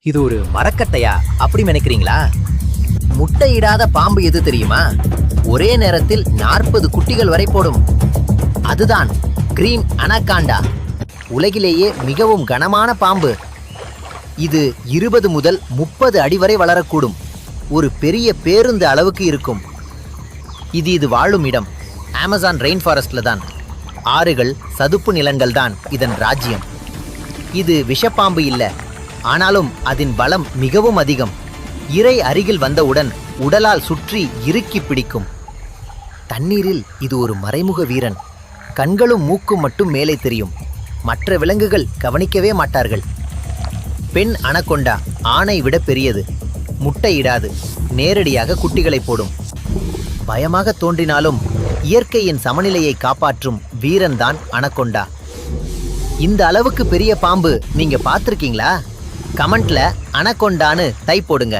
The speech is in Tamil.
இது ஒரு மரக்கட்டையா அப்படி நினைக்கிறீங்களா? முட்டையிடாத பாம்பு எது தெரியுமா? ஒரே நேரத்தில் 40 குட்டிகள் வரை போடும். அதுதான் கிரீன் அனகாண்டா. உலகிலேயே மிகவும் கனமான பாம்பு. இது 20 முதல் 30 அடி வரை வளரக்கூடும். ஒரு பெரிய பேருந்து அளவுக்கு இருக்கும். இது வாழும் இடம் அமேசான் ரெயின் ஃபாரஸ்ட்ல தான். ஆறுகள், சதுப்பு நிலங்கள் தான் இதன் ராஜ்யம். இது விஷப்பாம்பு இல்ல, ஆனாலும் அதன் பலம் மிகவும் அதிகம். இரை அருகில் வந்தவுடன் உடலால் சுற்றி இறுக்கி பிடிக்கும். தண்ணீரில் இது ஒரு மறைமுக வீரன். கண்களும் மூக்கும் மட்டும் மேலே தெரியும். மற்ற விலங்குகள் கவனிக்கவே மாட்டார்கள். பெண் அனகொண்டா ஆணை விட பெரியது. முட்டையிடாது, நேரடியாக குட்டிகளை போடும். பயமாக தோன்றினாலும் இயற்கையின் சமநிலையை காப்பாற்றும் வீரன்தான் அனகொண்டா. இந்த அளவுக்கு பெரிய பாம்பு நீங்க பார்த்திருக்கீங்களா? கமெண்ட்ல அனகொண்டான்னு டைப் போடுங்க.